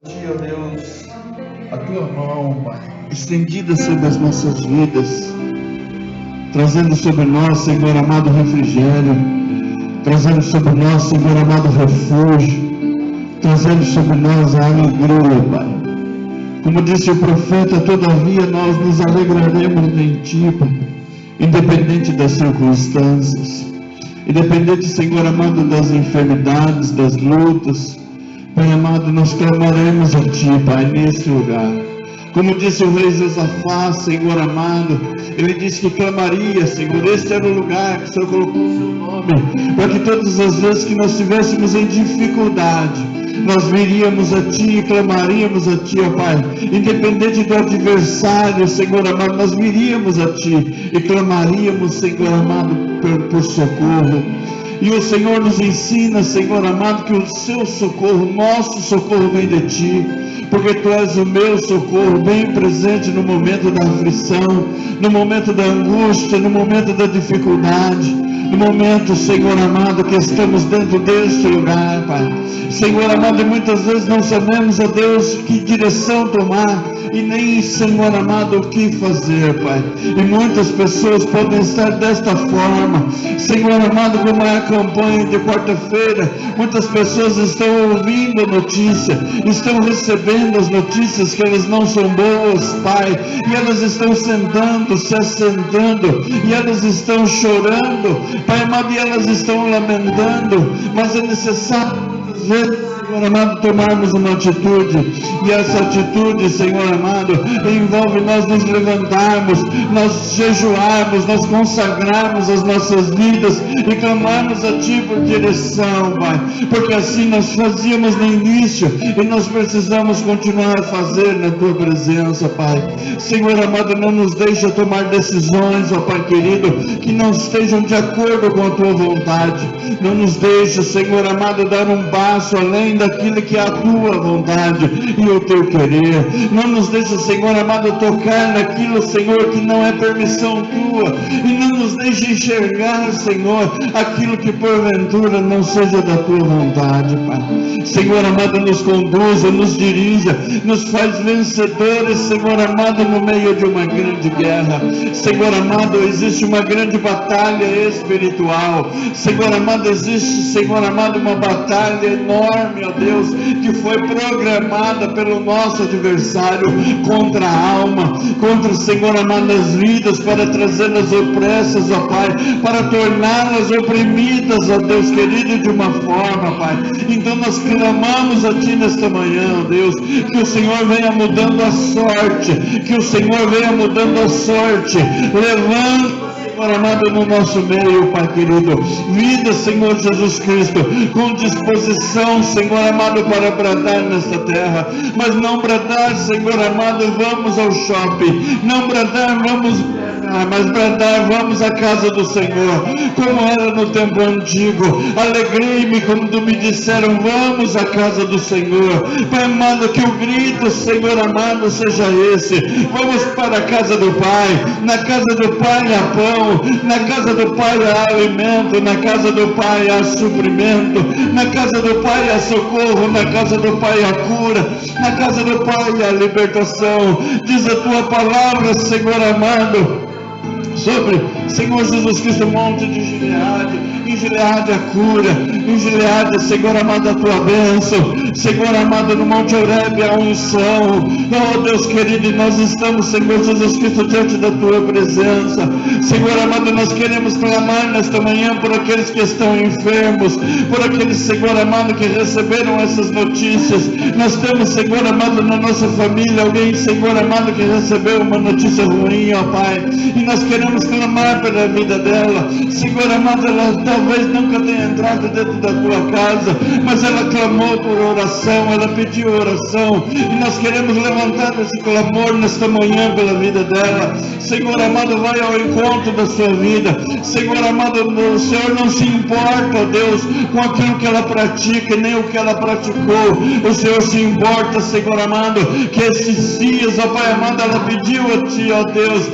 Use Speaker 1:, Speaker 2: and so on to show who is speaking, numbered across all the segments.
Speaker 1: Ó Deus, a tua mão, Pai, estendida sobre as nossas vidas, trazendo sobre nós, Senhor amado, refrigério, trazendo sobre nós, Senhor amado, refúgio, trazendo sobre nós a alegria, Pai. Como disse o profeta, todavia nós nos alegraremos em Ti, Pai, independente das circunstâncias, independente, Senhor amado, das enfermidades, das lutas. Pai amado, nós clamaremos a Ti, Pai, nesse lugar. Como disse o rei Josafá, Senhor amado, ele disse que clamaria, Senhor, este era o lugar que o Senhor colocou o seu nome, para que todas as vezes que nós estivéssemos em dificuldade, nós viríamos a Ti e clamaríamos a Ti, ó Pai, independente do adversário, Senhor amado, nós viríamos a Ti e clamaríamos, Senhor amado, por socorro. E o Senhor nos ensina, Senhor amado, que o seu socorro, nosso socorro vem de Ti, porque Tu és o meu socorro, bem presente no momento da aflição, no momento da angústia, no momento da dificuldade, no momento, Senhor amado, que estamos dentro deste lugar, Pai. Senhor amado, muitas vezes não sabemos, ó Deus, que direção tomar, e nem, Senhor amado, o que fazer, Pai. E muitas pessoas podem estar desta forma, Senhor amado, como é a campanha de quarta-feira, muitas pessoas estão ouvindo a notícia, estão recebendo as notícias que elas não são boas, Pai, e elas estão sentando, se assentando, e elas estão chorando, Pai amado, e elas estão lamentando, mas é necessário, muitas vezes, Senhor amado, tomarmos uma atitude, e essa atitude, Senhor amado, envolve nós nos levantarmos, nós jejuarmos, nós consagrarmos as nossas vidas e clamarmos a Ti por direção, Pai, porque assim nós fazíamos no início e nós precisamos continuar a fazer na Tua presença, Pai. Senhor amado, não nos deixa tomar decisões, ó Pai querido, que não estejam de acordo com a Tua vontade, não nos deixa, Senhor amado, dar um passo além daquilo que é a Tua vontade e o Teu querer. Não nos deixa, Senhor amado, tocar naquilo, Senhor, que não é permissão Tua, e não nos deixa enxergar, Senhor, aquilo que porventura não seja da Tua vontade, Pai. Senhor amado, nos conduza, nos dirija, nos faz vencedores, Senhor amado, no meio de uma grande guerra. Senhor amado, existe uma grande batalha espiritual. Senhor amado, existe, Senhor amado, uma batalha enorme, ó Deus, que foi programada pelo nosso adversário contra a alma, contra, Senhor amado, as vidas, para trazê-las opressas, ó Pai, para torná-las oprimidas, ó Deus querido, de uma forma, Pai. Então nós clamamos a Ti nesta manhã, ó Deus, que o Senhor venha mudando a sorte, que o Senhor venha mudando a sorte, levanta, Senhor amado, no nosso meio, Pai querido, vida, Senhor Jesus Cristo, com disposição, Senhor amado, para bradar nesta terra, mas não bradar, Senhor amado, vamos ao shopping, não bradar, vamos, mas bradar, vamos à casa do Senhor, como era no tempo antigo. Alegrei-me quando me disseram, vamos à casa do Senhor. Pai amado, que o grito, Senhor amado, seja esse: vamos para a casa do Pai. Na casa do Pai há pão, na casa do Pai há alimento, na casa do Pai há suprimento, na casa do Pai há socorro, na casa do Pai há cura, na casa do Pai há libertação. Diz a Tua palavra, Senhor amado, sobre, Senhor Jesus Cristo, o monte de Gileade. Em Gileade a cura, em Gileade, Senhor amado, a Tua bênção, Senhor amado, no monte Horebe a unção. Oh Deus querido, e nós estamos, Senhor Jesus Cristo, diante da Tua presença. Senhor amado, nós queremos clamar nesta manhã por aqueles que estão enfermos, por aqueles, Senhor amado, que receberam essas notícias. Nós temos, Senhor amado, na nossa família alguém, Senhor amado, que recebeu uma notícia ruim, ó Pai, e nós queremos clamar pela vida dela. Senhor amado, ela talvez nunca tenha entrado dentro da Tua casa, mas ela clamou por oração, ela pediu oração, e nós queremos levantar esse clamor nesta manhã pela vida dela. Senhor amado, vai ao encontro da sua vida. Senhor amado, o Senhor não se importa, ó Deus, com aquilo que ela pratica, nem o que ela praticou. O Senhor se importa, Senhor amado, que esses dias, ó Pai amado, ela pediu a Ti, ó Deus,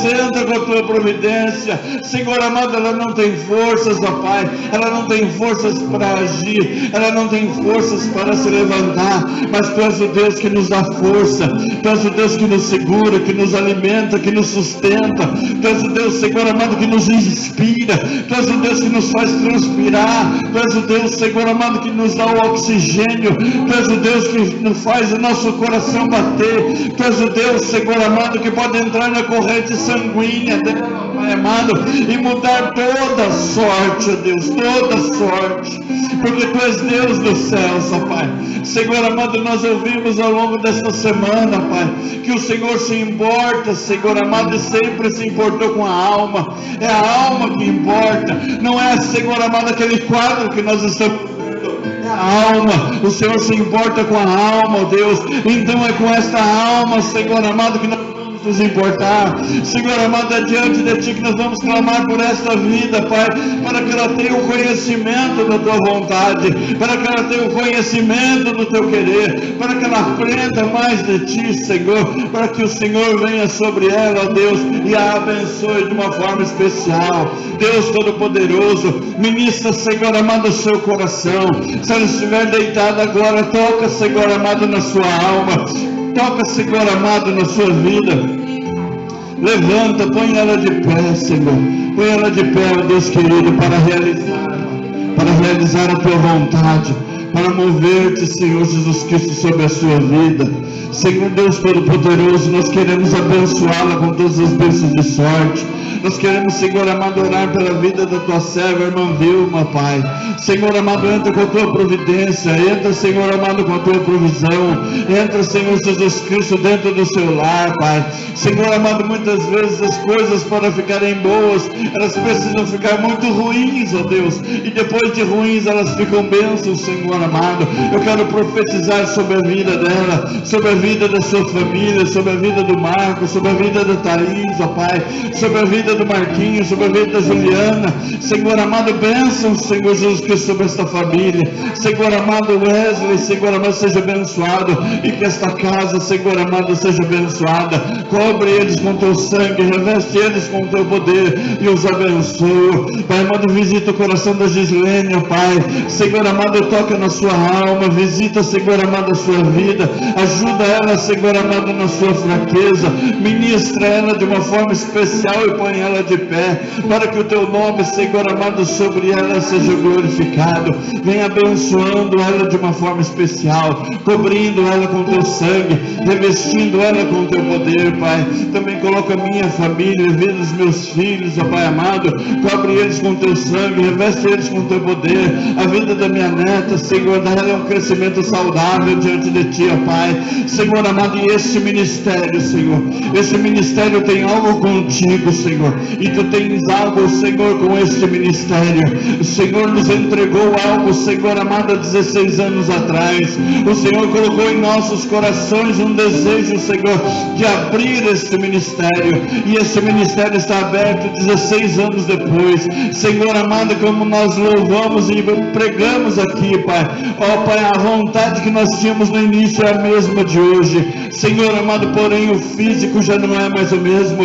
Speaker 1: entra conta com a tua providência. Senhor amado, ela não tem forças, ó Pai, ela não tem forças para agir, ela não tem forças para se levantar, mas Tu és o Deus que nos dá força, Tu és o Deus que nos segura, que nos alimenta, que nos sustenta, Tu és o Deus, Senhor amado, que nos inspira, Tu és o Deus que nos faz transpirar, Tu és o Deus, Senhor amado, que nos dá o oxigênio, Tu és o Deus que nos faz o nosso coração bater, Tu és o Deus, Senhor amado, que pode entrar na corrente sanguínea dela, Pai amado, e mudar toda a sorte, ó Deus, toda a sorte, porque Tu és Deus dos céus, ó Pai. Senhor amado, nós ouvimos ao longo desta semana, Pai, que o Senhor se importa, Senhor amado, e sempre se importou com a alma. É a alma que importa, não é, Senhor amado, aquele quadro que nós estamos vendo. É a alma, o Senhor se importa com a alma, ó Deus. Então é com esta alma, Senhor amado, que nós nos importar, Senhor amado, é diante de Ti que nós vamos clamar por esta vida, Pai, para que ela tenha o conhecimento da Tua vontade, para que ela tenha o conhecimento do Teu querer, para que ela aprenda mais de Ti, Senhor, para que o Senhor venha sobre ela, ó Deus, e a abençoe de uma forma especial. Deus Todo-Poderoso, ministra, Senhor amado, o seu coração. Se ela estiver deitada agora, toca, Senhor amado, na sua alma, toca, Senhor amado, na sua vida. Levanta, põe ela de pé, Senhor. Põe ela de pé, ó Deus querido, para realizar a Tua vontade, para mover-te, Senhor Jesus Cristo, sobre a sua vida. Senhor Deus Todo-Poderoso, nós queremos abençoá-la com todas as bênçãos de sorte. Nós queremos, Senhor amado, orar pela vida da Tua serva, irmã Vilma, Pai. Senhor amado, entra com a Tua providência, entra, Senhor amado, com a Tua provisão, entra, Senhor Jesus Cristo, dentro do seu lar, Pai. Senhor amado, muitas vezes as coisas, para ficarem boas, elas precisam ficar muito ruins, ó Deus, e depois de ruins elas ficam bênçãos, Senhor amado. Eu quero profetizar sobre a vida dela, sobre a vida da sua família, sobre a vida do Marcos, sobre a vida da Thaís, ó Pai, sobre a vida do Marquinhos, sobre a vida da Juliana. Senhor amado, bênção, Senhor Jesus Cristo, sobre esta família. Senhor amado, Wesley, Senhor amado, seja abençoado, e que esta casa, Senhor amado, seja abençoada. Cobre eles com Teu sangue, reveste eles com Teu poder e os abençoa. Pai amado, visita o coração da Gislene, ó Pai. Senhor amado, toca na sua alma, visita, Senhor amado, a sua vida, ajuda ela, Senhor amado, na sua fraqueza, ministra ela de uma forma especial e põe ela de pé, para que o Teu nome, Senhor amado, sobre ela seja glorificado. Vem abençoando ela de uma forma especial, cobrindo ela com Teu sangue, revestindo ela com Teu poder, Pai. Também coloca a minha família, a vida dos meus filhos, ó Pai amado, cobre eles com Teu sangue, reveste eles com Teu poder. A vida da minha neta, Senhor, dá ela um crescimento saudável diante de Ti, ó Pai. Senhor amado, e este ministério, Senhor, esse ministério tem algo contigo, Senhor, e Tu tens algo, Senhor, com este ministério. O Senhor nos entregou algo, Senhor amado, há 16 anos atrás. O Senhor colocou em nossos corações um desejo, Senhor, de abrir este ministério, e este ministério está aberto 16 anos depois. Senhor amado, como nós louvamos e pregamos aqui, Pai, ó Pai, a vontade que nós tínhamos no início é a mesma de hoje, Senhor amado, porém o físico já não é mais o mesmo.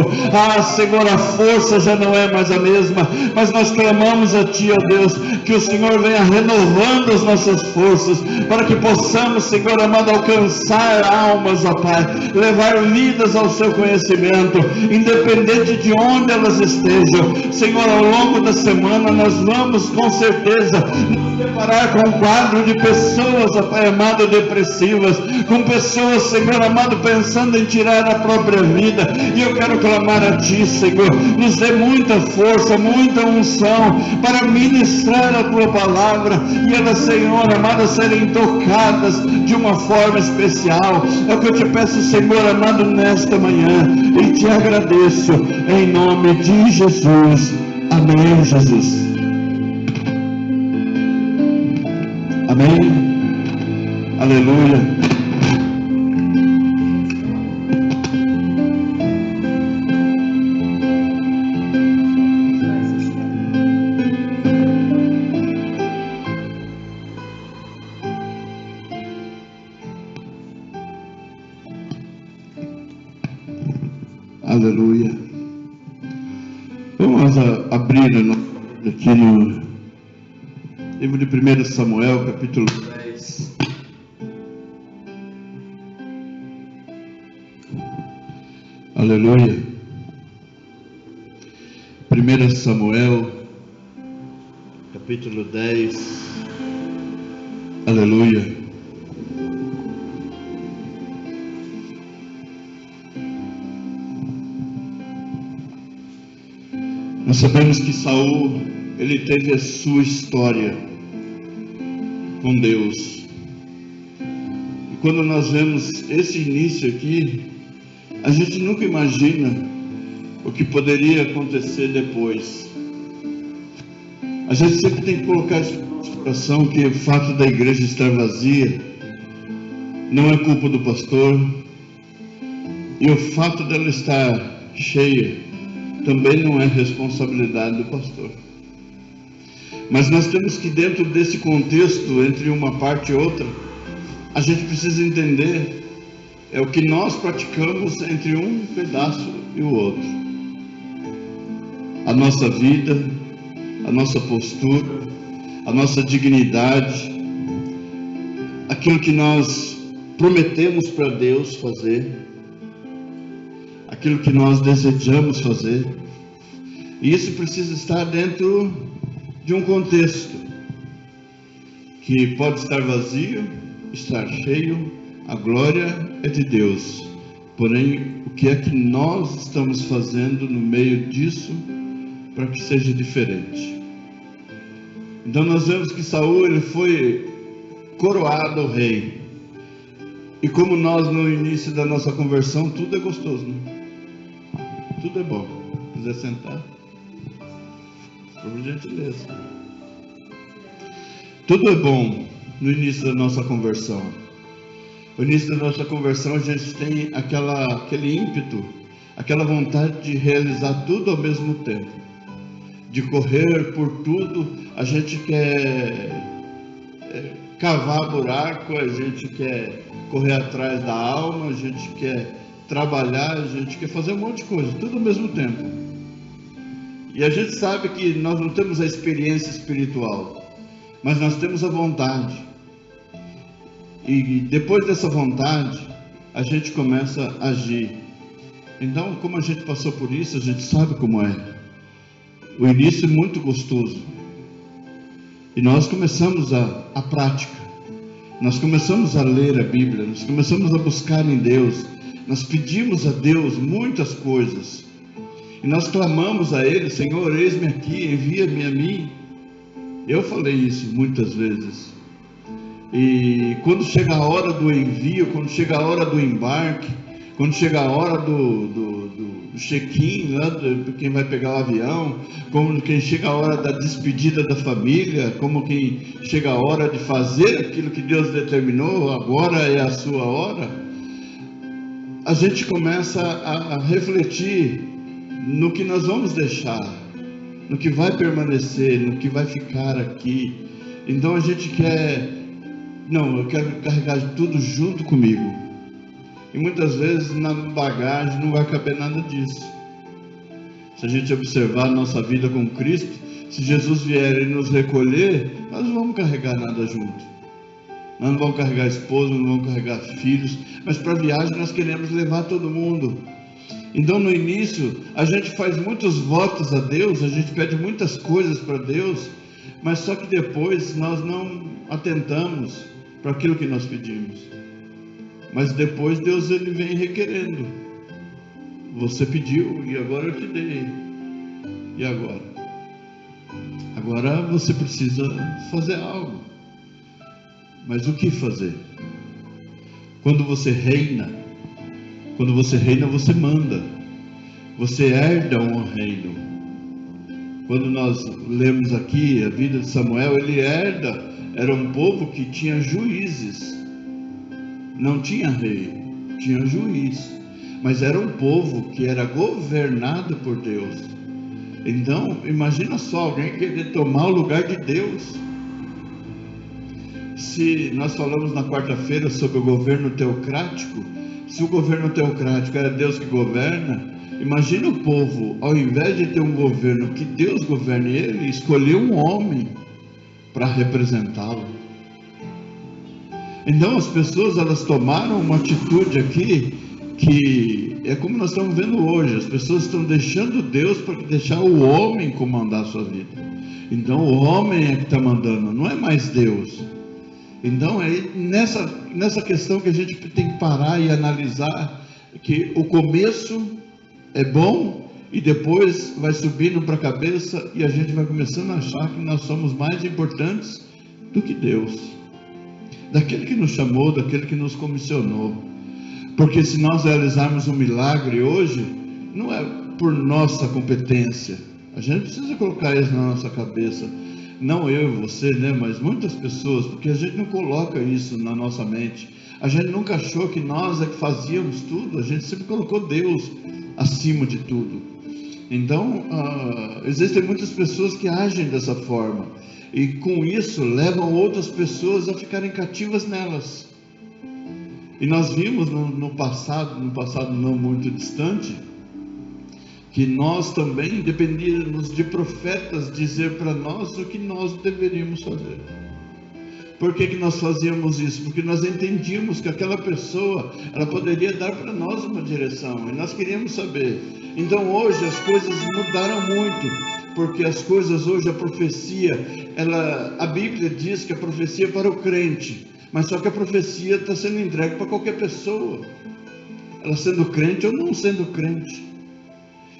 Speaker 1: Senhor, a força já não é mais a mesma, mas nós clamamos a Ti, ó Deus, que o Senhor venha renovando as nossas forças, para que possamos, Senhor amado, alcançar almas, ó Pai, levar vidas ao Seu conhecimento, independente de onde elas estejam. Senhor, ao longo da semana nós vamos com certeza nos deparar com um quadro de pessoas, ó Pai amado, depressivas, com pessoas, Senhor amado, pensando em tirar a própria vida, e eu quero clamar a Ti, Senhor, nos dê muita força, muita unção, para ministrar a Tua palavra, e elas, Senhor amado, serem tocadas de uma forma especial. É o que eu Te peço, Senhor amado, nesta manhã, e Te agradeço, em nome de Jesus. Amém, Jesus. Amém. Aleluia. Aleluia. Vamos abrir aqui no livro de 1 Samuel, capítulo 10. Aleluia. 1 Samuel, capítulo 10. Aleluia. Nós sabemos que Saul, ele teve a sua história com Deus. E quando nós vemos esse início aqui, a gente nunca imagina o que poderia acontecer depois. A gente sempre tem que colocar isso no nosso coração, que o fato da igreja estar vazia não é culpa do pastor, e o fato dela estar cheia também não é responsabilidade do pastor. Mas nós temos que, dentro desse contexto, entre uma parte e outra, a gente precisa entender o que nós praticamos entre um pedaço e o outro. A nossa vida, a nossa postura, a nossa dignidade, aquilo que nós prometemos para Deus fazer, aquilo que nós desejamos fazer. E isso precisa estar dentro de um contexto que pode estar vazio, estar cheio. A glória é de Deus. Porém, o que é que nós estamos fazendo no meio disso para que seja diferente? Então nós vemos que Saul, ele foi coroado rei. E como nós no início da nossa conversão, tudo é gostoso, né? Tudo é bom. Se quiser sentar, por gentileza. Tudo é bom no início da nossa conversão. No início da nossa conversão, a gente tem aquele ímpeto, aquela vontade de realizar tudo ao mesmo tempo, de correr por tudo. A gente quer cavar buraco, a gente quer correr atrás da alma, a gente quer trabalhar, a gente quer fazer um monte de coisa, tudo ao mesmo tempo. E a gente sabe que nós não temos a experiência espiritual, mas nós temos a vontade. E depois dessa vontade, a gente começa a agir. Então, como a gente passou por isso, a gente sabe como é. O início é muito gostoso. E nós começamos a prática. Nós começamos a ler a Bíblia, nós começamos a buscar em Deus. Nós pedimos a Deus muitas coisas. E nós clamamos a Ele: Senhor, eis-me aqui, envia-me a mim. Eu falei isso muitas vezes. E quando chega a hora do envio, quando chega a hora do embarque, quando chega a hora do check-in, né, de quem vai pegar o avião, como quem chega a hora da despedida da família, como quem chega a hora de fazer aquilo que Deus determinou, agora é a sua hora, a gente começa a refletir no que nós vamos deixar, no que vai permanecer, no que vai ficar aqui. Então a gente eu quero carregar tudo junto comigo. E muitas vezes na bagagem não vai caber nada disso. Se a gente observar a nossa vida com Cristo, se Jesus vier e nos recolher, nós não vamos carregar nada junto. Nós não vamos carregar esposa, não vamos carregar filhos, mas para a viagem nós queremos levar todo mundo. Então no início a gente faz muitos votos a Deus, a gente pede muitas coisas para Deus, mas só que depois nós não atentamos para aquilo que nós pedimos. Mas depois Deus, ele vem requerendo. Você pediu e agora eu te dei. E agora? Agora você precisa fazer algo. Mas o que fazer? Quando você reina, você manda. Você herda um reino. Quando nós lemos aqui a vida de Samuel, ele era um povo que tinha juízes. Não tinha rei, tinha juiz. Mas era um povo que era governado por Deus. Então, imagina só alguém querer tomar o lugar de Deus. Se nós falamos na quarta-feira sobre o governo teocrático, se o governo teocrático era Deus que governa, Imagina o povo, ao invés de ter um governo que Deus governe ele, escolheu um homem para representá-lo. Então as pessoas, elas tomaram uma atitude aqui que é como nós estamos vendo hoje. As pessoas estão deixando Deus para deixar o homem comandar a sua vida. Então o homem é que está mandando, não é mais Deus. Então é nessa questão que a gente tem que parar e analisar, que o começo é bom e depois vai subindo para a cabeça e a gente vai começando a achar que nós somos mais importantes do que Deus, daquele que nos chamou, daquele que nos comissionou. Porque se nós realizarmos um milagre hoje, não é por nossa competência. A gente precisa colocar isso na nossa cabeça. Não eu e você, né? Mas muitas pessoas, porque a gente não coloca isso na nossa mente. A gente nunca achou que nós é que fazíamos tudo. A gente sempre colocou Deus acima de tudo. Então, existem muitas pessoas que agem dessa forma. E com isso levam outras pessoas a ficarem cativas nelas. E nós vimos no passado não muito distante, que nós também dependíamos de profetas dizer para nós o que nós deveríamos fazer. Por que nós fazíamos isso? Porque nós entendíamos que aquela pessoa, ela poderia dar para nós uma direção, e nós queríamos saber. Então hoje as coisas mudaram muito, porque as coisas hoje, a profecia, a Bíblia diz que a profecia é para o crente, mas só que a profecia está sendo entregue para qualquer pessoa, ela sendo crente ou não sendo crente.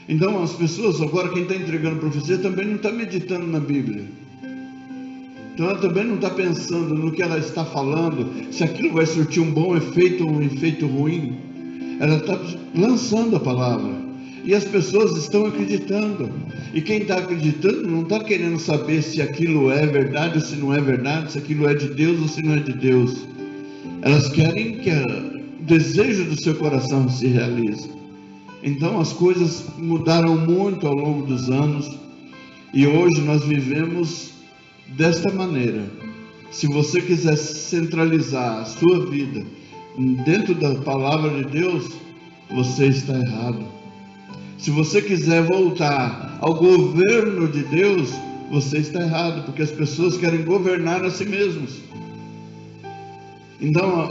Speaker 1: Então as pessoas, agora quem está entregando profecia também não está meditando na Bíblia. Então ela também não está pensando no que ela está falando, se aquilo vai surtir um bom efeito ou um efeito ruim. Ela está lançando a palavra. E as pessoas estão acreditando. E quem está acreditando não está querendo saber se aquilo é verdade ou se não é verdade, se aquilo é de Deus ou se não é de Deus. Elas querem que o desejo do seu coração se realize. Então as coisas mudaram muito ao longo dos anos. E hoje nós vivemos desta maneira. Se você quiser centralizar a sua vida dentro da palavra de Deus, você está errado. Se você quiser voltar ao governo de Deus, você está errado, porque as pessoas querem governar a si mesmos. Então,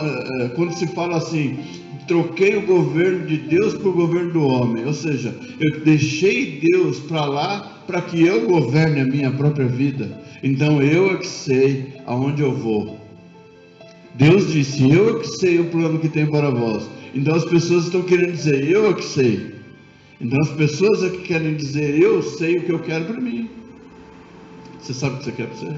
Speaker 1: quando se fala assim, troquei o governo de Deus por governo do homem, ou seja, eu deixei Deus para lá para que eu governe a minha própria vida. Então eu é que sei aonde eu vou. Deus disse, eu é que sei o plano que tem para vós. Então as pessoas estão querendo dizer, eu é que sei. Então as pessoas é que querem dizer, eu sei o que eu quero para mim. Você sabe o que você quer para você?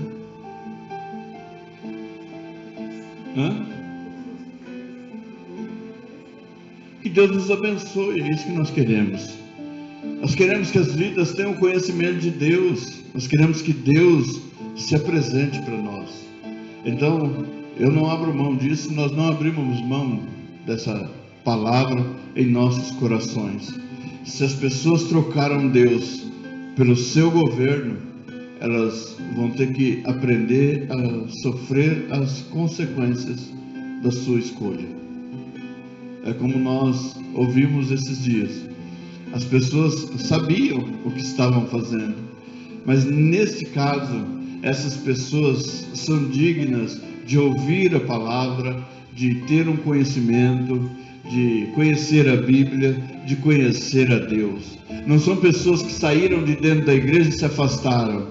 Speaker 1: Que Deus nos abençoe, é isso que nós queremos. Nós queremos que as vidas tenham conhecimento de Deus. Nós queremos que Deus se apresente para nós. Então, eu não abro mão disso, nós não abrimos mão dessa palavra em nossos corações. Se as pessoas trocaram Deus pelo seu governo, elas vão ter que aprender a sofrer as consequências da sua escolha. É como nós ouvimos esses dias. As pessoas sabiam o que estavam fazendo, mas neste caso, essas pessoas são dignas de ouvir a palavra, de ter um conhecimento, de conhecer a Bíblia, de conhecer a Deus. Não são pessoas que saíram de dentro da igreja e se afastaram.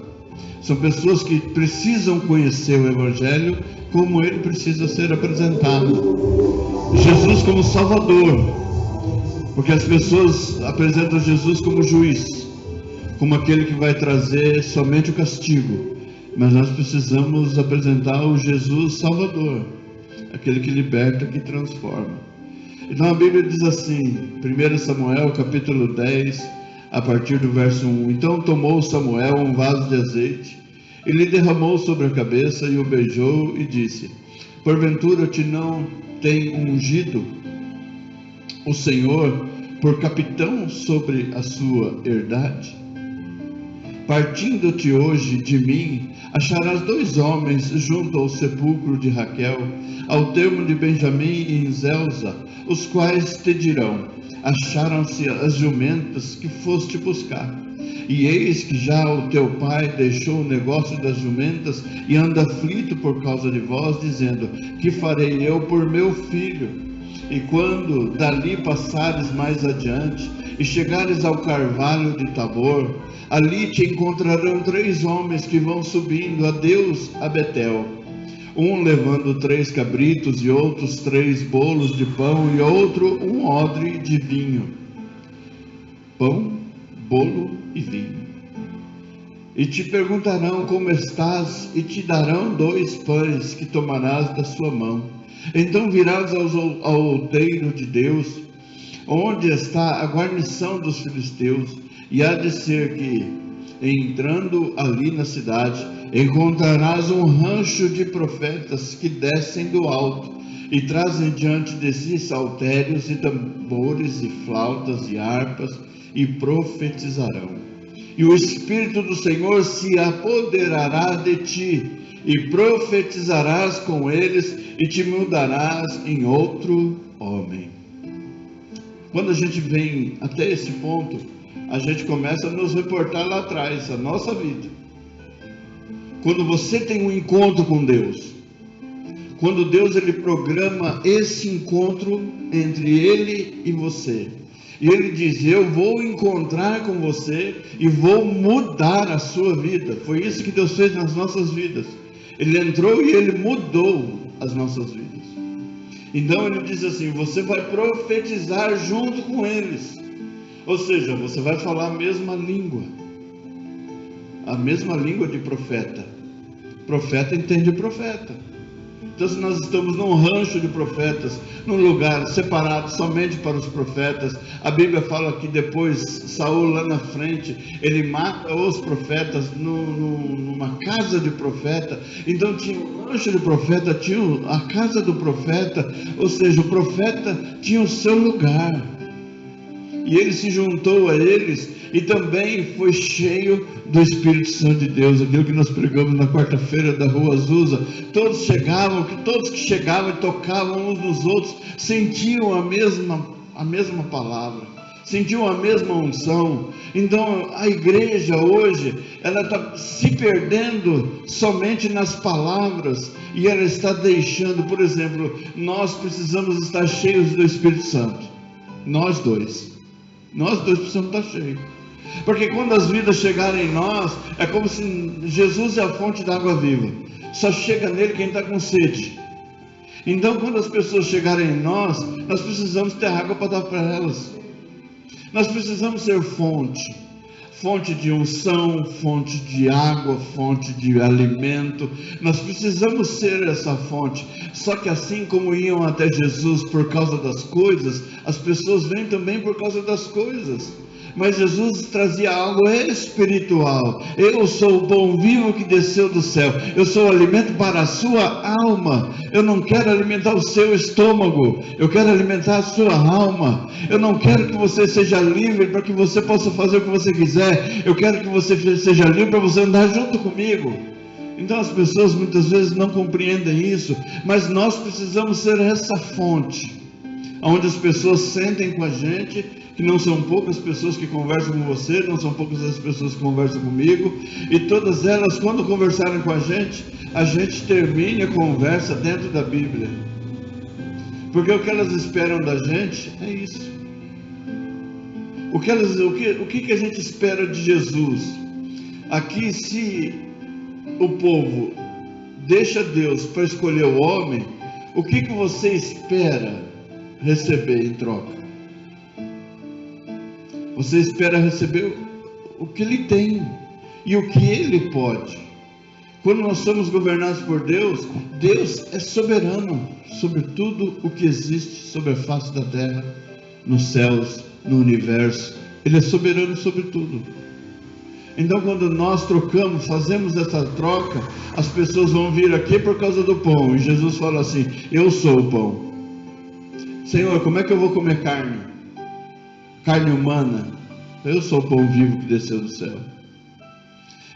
Speaker 1: São pessoas que precisam conhecer o Evangelho como ele precisa ser apresentado. Jesus como Salvador. Porque as pessoas apresentam Jesus como juiz, como aquele que vai trazer somente o castigo. Mas nós precisamos apresentar o Jesus Salvador, aquele que liberta, que transforma. Então a Bíblia diz assim, 1 Samuel capítulo 10, a partir do verso 1. Então tomou Samuel um vaso de azeite, e lhe derramou sobre a cabeça, e o beijou, e disse, porventura te não tem ungido o Senhor por capitão sobre a sua herdade? Partindo-te hoje de mim, acharás 2 homens junto ao sepulcro de Raquel, ao termo de Benjamim em Zelza, os quais te dirão: acharam-se as jumentas que foste buscar. E eis que já o teu pai deixou o negócio das jumentas e anda aflito por causa de vós, dizendo: que farei eu por meu filho? E quando dali passares mais adiante e chegares ao carvalho de Tabor, ali te encontrarão 3 homens que vão subindo a Deus a Betel, um levando 3 cabritos e outros 3 bolos de pão e outro um odre de vinho. Pão, bolo e vinho. E te perguntarão como estás, e te darão 2 pães que tomarás da sua mão. Então virás ao outeiro de Deus, onde está a guarnição dos filisteus, e há de ser que, entrando ali na cidade, encontrarás um rancho de profetas que descem do alto, e trazem diante de si saltérios e tambores e flautas e harpas, e profetizarão. E o Espírito do Senhor se apoderará de ti, e profetizarás com eles, e te mudarás em outro homem. Quando a gente vem até esse ponto, a gente começa a nos reportar lá atrás, a nossa vida. Quando você tem um encontro com Deus, quando Deus ele programa esse encontro entre Ele e você, e Ele diz: eu vou encontrar com você e vou mudar a sua vida. Foi isso que Deus fez nas nossas vidas. Ele entrou e Ele mudou as nossas vidas. Então Ele diz assim: você vai profetizar junto com eles. Ou seja, você vai falar a mesma língua de profeta. Profeta entende profeta. Então, se nós estamos num rancho de profetas, num lugar separado somente para os profetas, a Bíblia fala que depois Saul lá na frente, ele mata os profetas numa casa de profeta. Então tinha um rancho de profeta, tinha a casa do profeta, ou seja, o profeta tinha o seu lugar. E ele se juntou a eles e também foi cheio do Espírito Santo de Deus, aquilo que nós pregamos na quarta-feira da Rua Azusa. Todos que chegavam e tocavam uns nos outros, sentiam a mesma palavra, sentiam a mesma unção. Então a igreja hoje, ela está se perdendo somente nas palavras, e ela está deixando, por exemplo, nós precisamos estar cheios do Espírito Santo, nós dois precisamos estar cheios. Porque quando as vidas chegarem em nós, é como se Jesus é a fonte da água viva. Só chega nele quem está com sede. Então, quando as pessoas chegarem em nós, nós precisamos ter água para dar para elas. Nós precisamos ser fonte de unção, fonte de água, fonte de alimento. Nós precisamos ser essa fonte. Só que assim como iam até Jesus por causa das coisas, as pessoas vêm também por causa das coisas. Mas Jesus trazia algo espiritual. Eu sou o pão vivo que desceu do céu. Eu sou o alimento para a sua alma. Eu não quero alimentar o seu estômago. Eu quero alimentar a sua alma. Eu não quero que você seja livre para que você possa fazer o que você quiser. Eu quero que você seja livre para você andar junto comigo. Então as pessoas muitas vezes não compreendem isso. Mas nós precisamos ser essa fonte, onde as pessoas sentem com a gente, que não são poucas pessoas que conversam com você, não são poucas as pessoas que conversam comigo, e todas elas, quando conversarem com a gente termine a conversa dentro da Bíblia, porque o que elas esperam da gente é isso. O que a gente espera de Jesus? Aqui, se o povo deixa Deus para escolher o homem, o que você espera receber em troca? Você espera receber o que Ele tem e o que Ele pode. Quando nós somos governados por Deus, Deus é soberano sobre tudo o que existe sobre a face da terra, nos céus, no universo. Ele é soberano sobre tudo. Então, quando nós trocamos, fazemos essa troca, as pessoas vão vir aqui por causa do pão. E Jesus fala assim: eu sou o pão. Senhor, como é que eu vou comer carne humana? Eu sou o pão vivo que desceu do céu.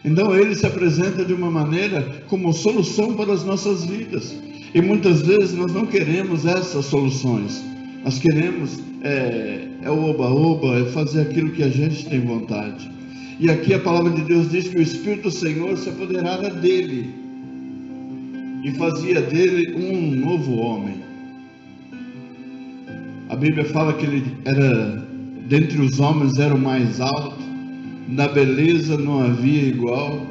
Speaker 1: Então Ele se apresenta de uma maneira como solução para as nossas vidas. E muitas vezes nós não queremos essas soluções. Nós queremos o oba-oba, é fazer aquilo que a gente tem vontade. E aqui a palavra de Deus diz que o Espírito do Senhor se apoderara dele e fazia dele um novo homem. A Bíblia fala que ele era, dentre os homens, era o mais alto, na beleza não havia igual.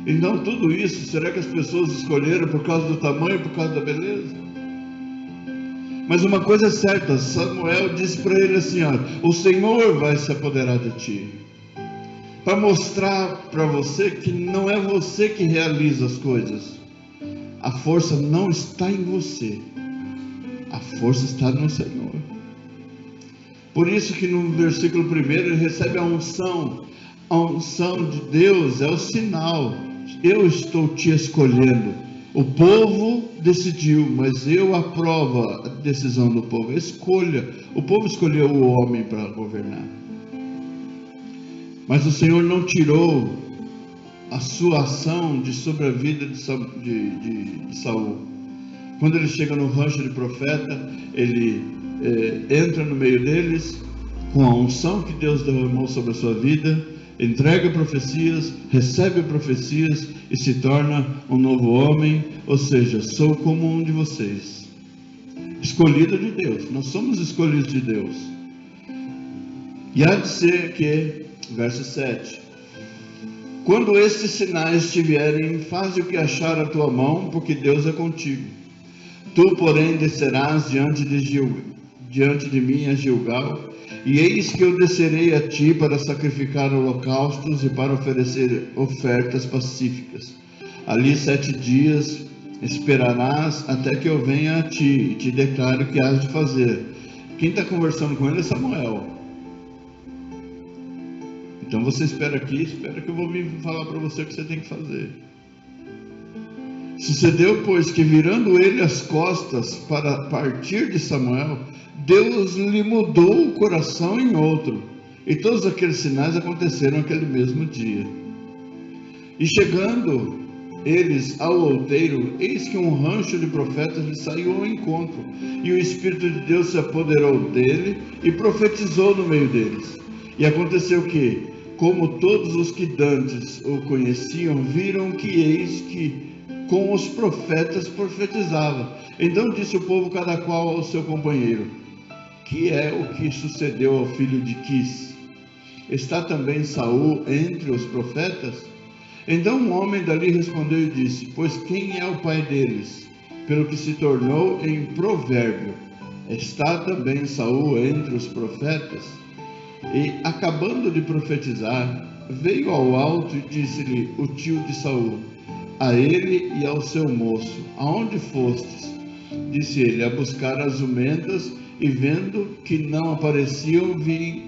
Speaker 1: Então tudo isso, será que as pessoas escolheram por causa do tamanho, por causa da beleza? Mas uma coisa é certa, Samuel disse para ele assim, olha, o Senhor vai se apoderar de ti, para mostrar para você que não é você que realiza as coisas. A força não está em você, a força está no Senhor. Por isso que no versículo 1 ele recebe a unção de Deus, é o sinal, eu estou te escolhendo. O povo decidiu, mas eu aprovo a decisão do povo. Escolha, o povo escolheu o homem para governar. Mas o Senhor não tirou a sua ação sobre a vida de Saul. Quando ele chega no rancho de profeta, ele entra no meio deles com a unção que Deus derramou sobre a sua vida, entrega profecias, recebe profecias e se torna um novo homem. Ou seja, sou como um de vocês, escolhido de Deus. Nós somos escolhidos de Deus. E há de ser que, verso 7, quando estes sinais te vierem, faze o que achar a tua mão, porque Deus é contigo. Tu, porém, descerás diante de mim a Gilgal, e eis que eu descerei a ti para sacrificar holocaustos e para oferecer ofertas pacíficas. Ali 7 dias esperarás até que eu venha a ti e te declare o que has de fazer. Quem está conversando com ele é Samuel. Então você espera aqui, espera que eu vou vir falar para você o que você tem que fazer. Sucedeu, pois, que virando ele as costas para partir de Samuel, Deus lhe mudou o coração em outro, e todos aqueles sinais aconteceram aquele mesmo dia. E chegando eles ao outeiro, eis que um rancho de profetas lhe saiu ao encontro, e o Espírito de Deus se apoderou dele e profetizou no meio deles. E aconteceu que, como todos os que dantes o conheciam, viram que eis que com os profetas profetizava. Então disse o povo cada qual ao seu companheiro: que é o que sucedeu ao filho de Quis? Está também Saul entre os profetas? Então um homem dali respondeu e disse: pois quem é o pai deles? Pelo que se tornou em provérbio: está também Saul entre os profetas? E acabando de profetizar, veio ao alto e disse-lhe o tio de Saul, a ele e ao seu moço: aonde fostes? Disse ele: a buscar as jumentas, e vendo que não apareciam,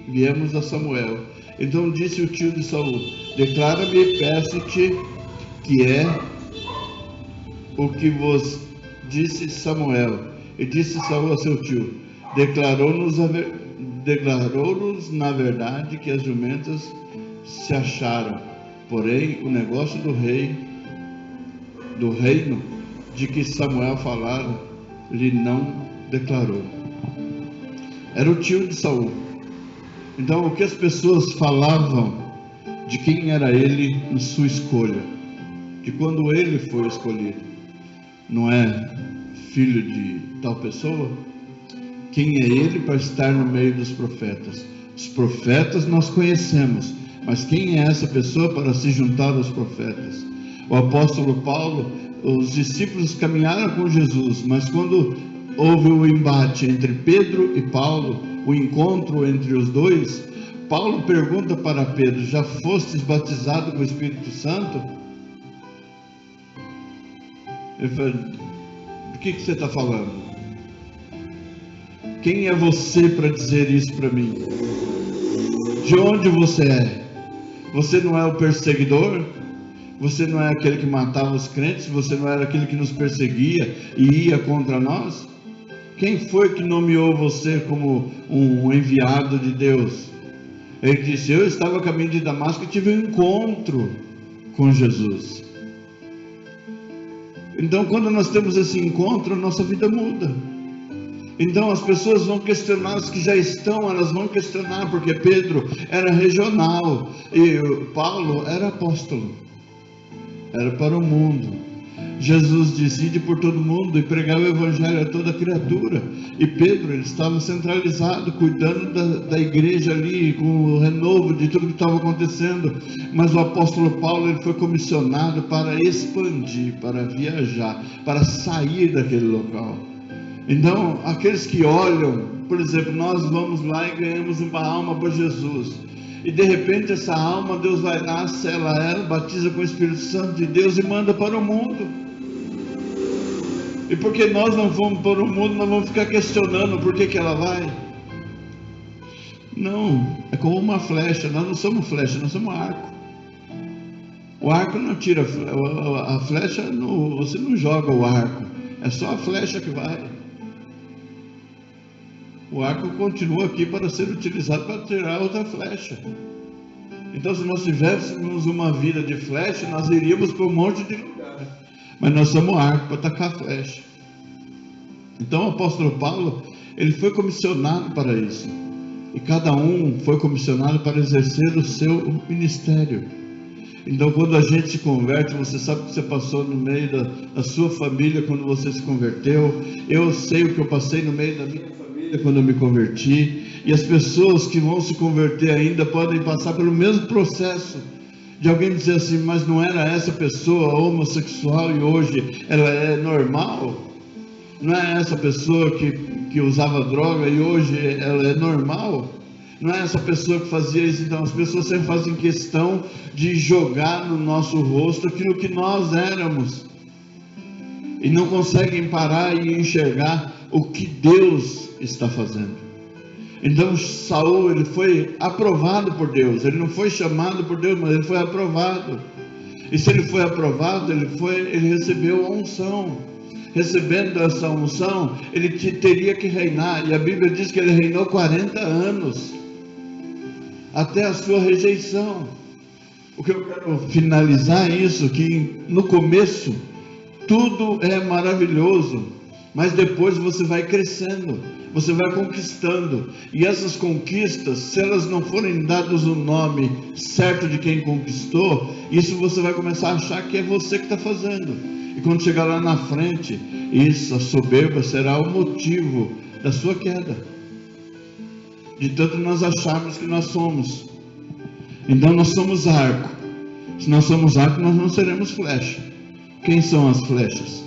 Speaker 1: viemos a Samuel. Então disse o tio de Saul: declara-me, peço-te, que é o que vos disse Samuel. E disse Saul a seu tio: declarou-nos na verdade que as jumentas se acharam, porém o negócio do reino de que Samuel falara lhe não declarou. Era o tio de Saul. Então o que as pessoas falavam de quem era ele em sua escolha, de quando ele foi escolhido, não é filho de tal pessoa? Quem é ele para estar no meio dos profetas? Os profetas nós conhecemos, mas quem é essa pessoa para se juntar aos profetas? O apóstolo Paulo, os discípulos caminharam com Jesus, mas quando houve o embate entre Pedro e Paulo, o encontro entre os dois, Paulo pergunta para Pedro: já fostes batizado com o Espírito Santo? Ele fala: do que você está falando? Quem é você para dizer isso para mim? De onde você é? Você não é o perseguidor? Você não é aquele que matava os crentes? Você não era aquele que nos perseguia e ia contra nós? Quem foi que nomeou você como um enviado de Deus? Ele disse: eu estava a caminho de Damasco e tive um encontro com Jesus. Então, quando nós temos esse encontro, a nossa vida muda. Então as pessoas vão questionar, os que já estão, elas vão questionar, porque Pedro era regional e Paulo era apóstolo, era para o mundo. Jesus disse: ide por todo mundo e pregar o evangelho a toda criatura. E Pedro, ele estava centralizado, cuidando da igreja ali, com o renovo de tudo que estava acontecendo. Mas o apóstolo Paulo, ele foi comissionado para expandir, para viajar, para sair daquele local. Então, aqueles que olham, por exemplo, nós vamos lá e ganhamos uma alma para Jesus. E de repente essa alma, Deus vai lá, sela ela, batiza com o Espírito Santo de Deus e manda para o mundo. E porque nós não vamos para o mundo, nós vamos ficar questionando por que ela vai. Não, é como uma flecha. Nós não somos flecha, nós somos arco. O arco não tira a flecha, você não joga o arco, é só a flecha que vai. O arco continua aqui para ser utilizado para tirar outra flecha. Então, se nós tivéssemos uma vida de flecha, nós iríamos para um monte de lugar. Mas nós somos arco para atacar a flecha. Então o apóstolo Paulo, ele foi comissionado para isso. E cada um foi comissionado para exercer o seu ministério. Então quando a gente se converte, você sabe que você passou no meio da sua família quando você se converteu. Eu sei o que eu passei no meio da minha família quando eu me converti. E as pessoas que vão se converter ainda podem passar pelo mesmo processo. De alguém dizer assim: mas não era essa pessoa homossexual e hoje ela é normal? Não é essa pessoa que usava droga e hoje ela é normal? Não é essa pessoa que fazia isso? Então as pessoas sempre fazem questão de jogar no nosso rosto aquilo que nós éramos. E não conseguem parar e enxergar o que Deus está fazendo. Então Saul, ele foi aprovado por Deus. Ele não foi chamado por Deus, mas ele foi aprovado. E se ele foi aprovado, ele recebeu a unção. Recebendo essa unção, ele teria que reinar. E a Bíblia diz que ele reinou 40 anos, até a sua rejeição. O que eu quero finalizar é isso, que no começo tudo é maravilhoso, mas depois você vai crescendo, você vai conquistando. E essas conquistas, se elas não forem dadas o nome certo de quem conquistou, isso você vai começar a achar que é você que está fazendo. E quando chegar lá na frente, isso, a soberba será o motivo da sua queda, de tanto nós acharmos que nós somos. Então nós somos arco. Se nós somos arco, nós não seremos flecha. Quem são as flechas?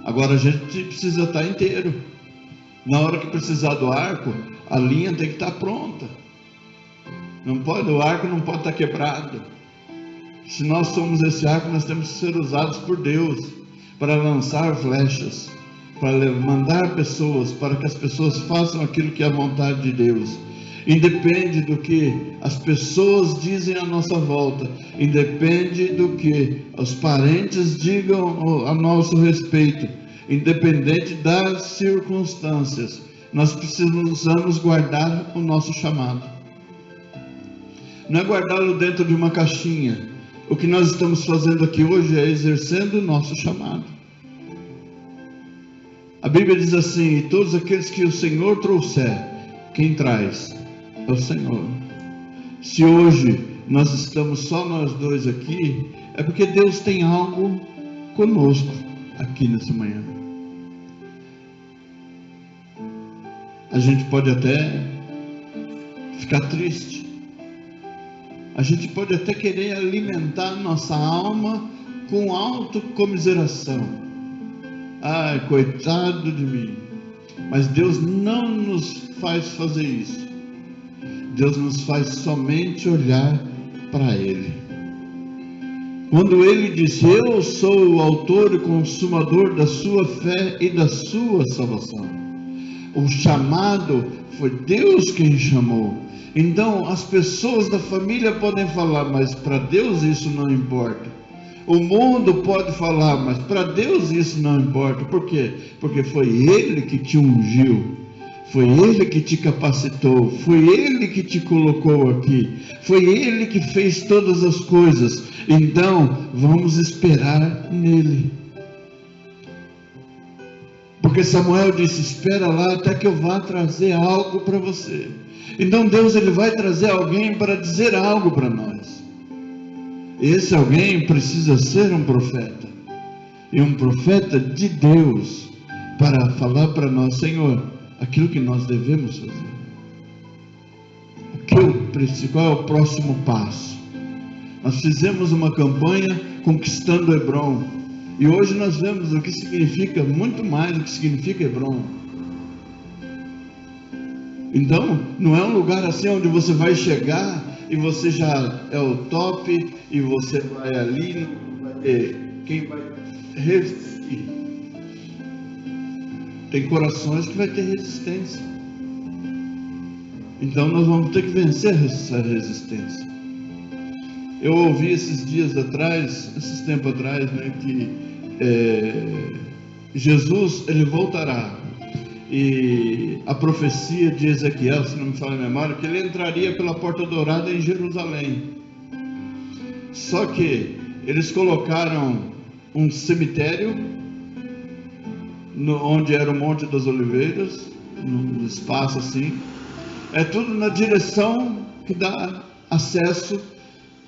Speaker 1: Agora a gente precisa estar inteiro. Na hora que precisar do arco, a linha tem que estar pronta. O arco não pode estar quebrado. Se nós somos esse arco, nós temos que ser usados por Deus para lançar flechas, para mandar pessoas, para que as pessoas façam aquilo que é a vontade de Deus. Independe do que as pessoas dizem à nossa volta, independe do que os parentes digam a nosso respeito, independente das circunstâncias, nós precisamos guardar o nosso chamado. Não é guardá-lo dentro de uma caixinha. O que nós estamos fazendo aqui hoje é exercendo o nosso chamado. A Bíblia diz assim: e todos aqueles que o Senhor trouxer, quem traz é o Senhor. Se hoje nós estamos só nós dois aqui, é porque Deus tem algo conosco aqui nessa manhã. A gente pode até ficar triste. A gente pode até querer alimentar nossa alma com autocomiseração. Ai, coitado de mim. Mas Deus não nos faz fazer isso. Deus nos faz somente olhar para Ele. Quando Ele disse: eu sou o autor e consumador da sua fé e da sua salvação. O chamado foi Deus quem chamou. Então as pessoas da família podem falar, mas para Deus isso não importa. O mundo pode falar, mas para Deus isso não importa. Por quê? Porque foi Ele que te ungiu, foi Ele que te capacitou, foi Ele que te colocou aqui, foi Ele que fez todas as coisas. Então vamos esperar nele. Porque Samuel disse: espera lá até que eu vá trazer algo para você. Então Deus, ele vai trazer alguém para dizer algo para nós. Esse alguém precisa ser um profeta, e um profeta de Deus, para falar para nós: Senhor, aquilo que nós devemos fazer, qual é o próximo passo? Nós fizemos uma campanha conquistando Hebrom, e hoje nós vemos o que significa, muito mais do que significa Hebrom. Então, não é um lugar assim onde você vai chegar e você já é o top, e você vai ali, não vai ter quem vai resistir. Tem corações que vai ter resistência. Então nós vamos ter que vencer essa resistência. Eu ouvi esses tempos atrás, né, que Jesus, ele voltará. E a profecia de Ezequiel, se não me falha a memória, que ele entraria pela Porta Dourada em Jerusalém. Só que eles colocaram um cemitério, onde era o Monte das Oliveiras, num espaço assim. É tudo na direção que dá acesso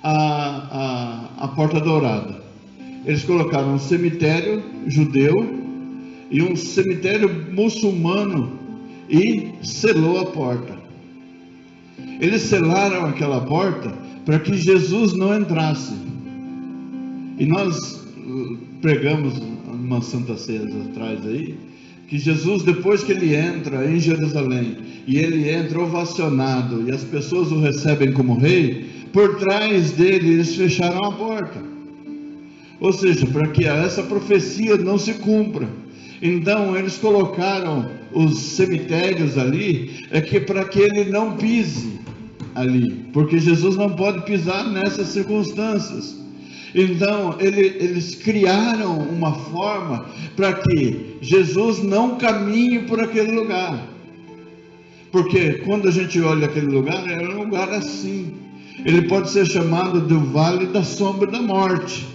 Speaker 1: à Porta Dourada. Eles colocaram um cemitério judeu e um cemitério muçulmano e selou a porta. Eles selaram aquela porta para que Jesus não entrasse. E nós pregamos uma Santa Ceia atrás aí, que Jesus, depois que ele entra em Jerusalém, e ele entra ovacionado, e as pessoas o recebem como rei, por trás dele eles fecharam a porta. Ou seja, para que essa profecia não se cumpra. Então eles colocaram os cemitérios ali, para que ele não pise ali, porque Jesus não pode pisar nessas circunstâncias. Então eles criaram uma forma para que Jesus não caminhe por aquele lugar. Porque quando a gente olha aquele lugar, é um lugar assim. Ele pode ser chamado do Vale da Sombra da Morte.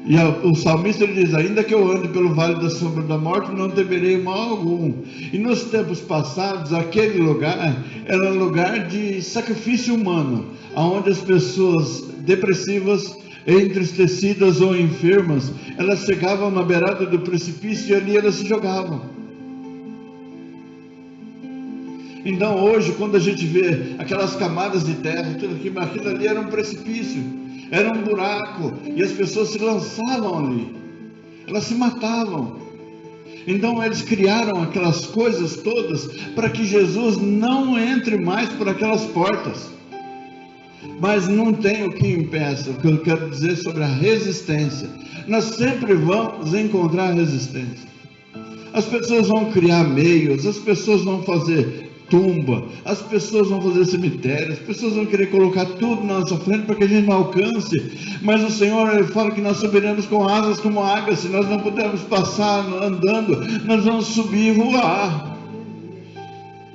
Speaker 1: E o salmista, ele diz: ainda que eu ande pelo vale da sombra da morte, não temerei mal algum. E nos tempos passados, aquele lugar era um lugar de sacrifício humano, onde as pessoas depressivas, entristecidas ou enfermas, elas chegavam na beirada do precipício e ali elas se jogavam. Então hoje, quando a gente vê aquelas camadas de terra, tudo aquilo ali era um precipício, era um buraco, e as pessoas se lançavam ali, elas se matavam. Então eles criaram aquelas coisas todas para que Jesus não entre mais por aquelas portas. Mas não tem o que impeça. O que eu quero dizer sobre a resistência: nós sempre vamos encontrar resistência. As pessoas vão criar meios, as pessoas vão fazer tumba, as pessoas vão fazer cemitério, as pessoas vão querer colocar tudo na nossa frente para que a gente não alcance. Mas o Senhor, ele fala que nós subiremos com asas como águia. Se nós não pudermos passar andando, nós vamos subir e voar.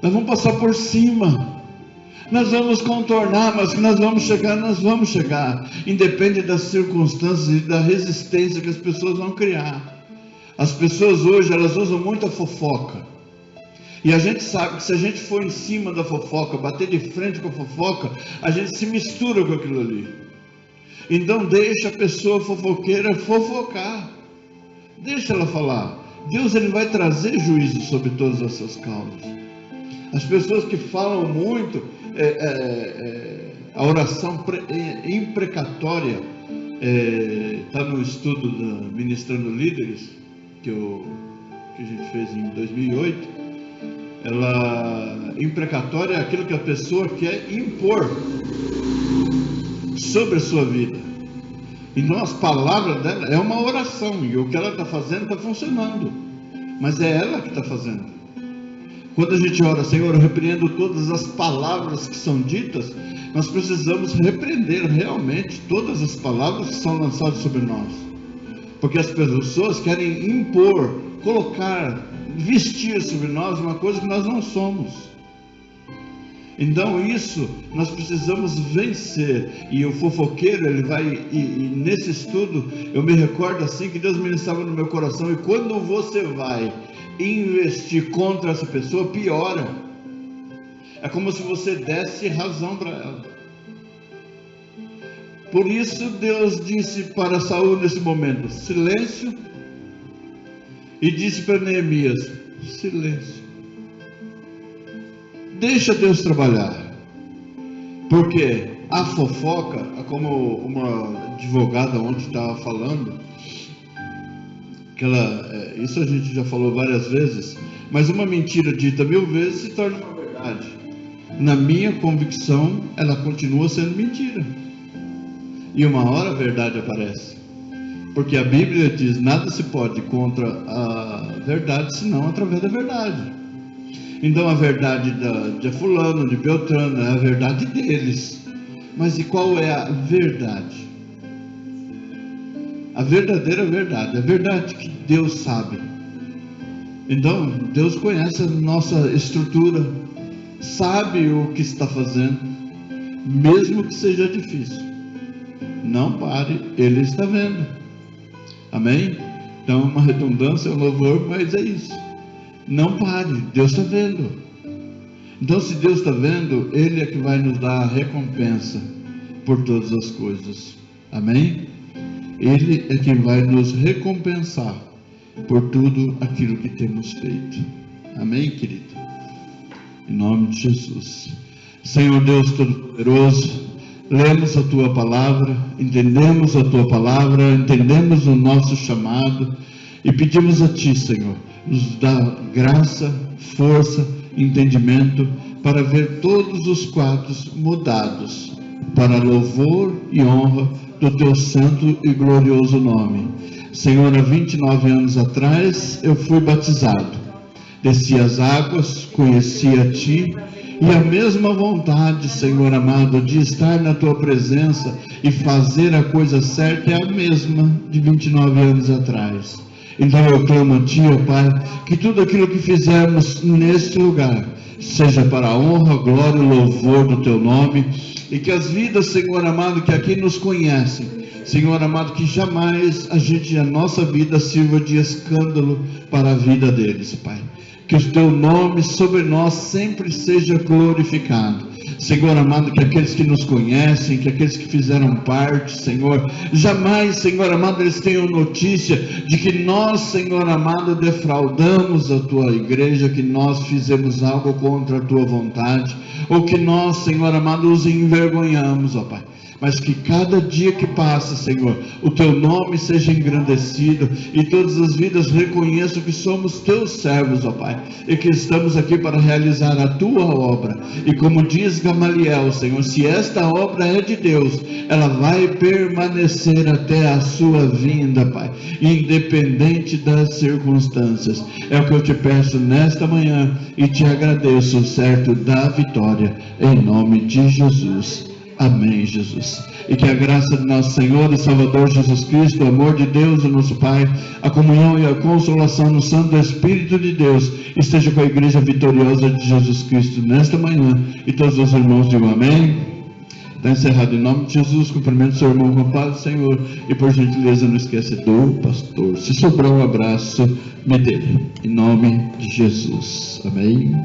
Speaker 1: Nós vamos passar por cima. Nós vamos contornar, mas que nós vamos chegar. Independe das circunstâncias e da resistência que as pessoas vão criar. As pessoas hoje, elas usam muita fofoca. E a gente sabe que se a gente for em cima da fofoca, bater de frente com a fofoca, a gente se mistura com aquilo ali. Então deixa a pessoa fofoqueira fofocar. Deixa ela falar. Deus, ele vai trazer juízo sobre todas essas causas. As pessoas que falam muito, a oração imprecatória, está no estudo da Ministrando Líderes, que a gente fez em 2008. Imprecatória é aquilo que a pessoa quer impor sobre a sua vida. Então as palavras dela é uma oração, e o que ela está fazendo está funcionando, mas é ela que está fazendo. Quando a gente ora: Senhor, eu repreendo todas as palavras que são ditas, nós precisamos repreender realmente todas as palavras que são lançadas sobre nós, porque as pessoas querem impor, colocar, vestir sobre nós uma coisa que nós não somos. Então isso nós precisamos vencer. E o fofoqueiro, ele vai, e nesse estudo eu me recordo assim que Deus ministrava no meu coração, e quando você vai investir contra essa pessoa, piora. É como se você desse razão para ela. Por isso Deus disse para Saul nesse momento, silêncio, e disse para Neemias, silêncio. Deixa Deus trabalhar, porque a fofoca, como uma advogada ontem estava falando, que isso a gente já falou várias vezes, mas uma mentira dita 1000 vezes se torna uma verdade. Na minha convicção, ela continua sendo mentira, e uma hora a verdade aparece, porque a Bíblia diz, nada se pode contra a verdade, senão através da verdade. Então a verdade de fulano, de Beltrano, é a verdade deles. Mas e qual é a verdade? A verdadeira verdade, a verdade que Deus sabe. Então Deus conhece a nossa estrutura, sabe o que está fazendo, mesmo que seja difícil. Não pare, Ele está vendo. Amém? Então uma redundância, um louvor, mas é isso. Não pare, Deus está vendo. Então se Deus está vendo, Ele é que vai nos dar a recompensa por todas as coisas. Amém? Ele é quem vai nos recompensar por tudo aquilo que temos feito. Amém, querido? Em nome de Jesus. Senhor Deus Todo-Poderoso, lemos a Tua Palavra, entendemos a Tua Palavra, entendemos o nosso chamado e pedimos a Ti, Senhor, nos dá graça, força, entendimento para ver todos os quadros mudados para louvor e honra do Teu santo e glorioso nome. Senhor, há 29 anos atrás eu fui batizado, desci as águas, conheci a Ti, e a mesma vontade, Senhor amado, de estar na Tua presença e fazer a coisa certa é a mesma de 29 anos atrás. Então eu clamo a Ti, ó Pai, que tudo aquilo que fizermos neste lugar seja para a honra, glória e louvor do Teu nome, e que as vidas, Senhor amado, que aqui nos conhecem, Senhor amado, que jamais a nossa vida sirva de escândalo para a vida deles, Pai. Que o Teu nome sobre nós sempre seja glorificado. Senhor amado, que aqueles que nos conhecem, que aqueles que fizeram parte, Senhor, jamais, Senhor amado, eles tenham notícia de que nós, Senhor amado, defraudamos a Tua igreja, que nós fizemos algo contra a Tua vontade, ou que nós, Senhor amado, os envergonhamos, ó Pai. Mas que cada dia que passa, Senhor, o Teu nome seja engrandecido e todas as vidas reconheçam que somos Teus servos, ó Pai, e que estamos aqui para realizar a Tua obra. E como diz Gamaliel, Senhor, se esta obra é de Deus, ela vai permanecer até a Sua vinda, Pai, independente das circunstâncias. É o que eu te peço nesta manhã e te agradeço, certo da vitória, em nome de Jesus. Amém, Jesus. E que a graça de nosso Senhor e Salvador Jesus Cristo, o amor de Deus, o nosso Pai, a comunhão e a consolação no Santo Espírito de Deus, esteja com a igreja vitoriosa de Jesus Cristo nesta manhã. E todos os irmãos digam amém. Está encerrado em nome de Jesus. Cumprimento seu irmão com a paz do Senhor. E por gentileza não esqueça do pastor. Se sobrar um abraço, me dê. Em nome de Jesus. Amém.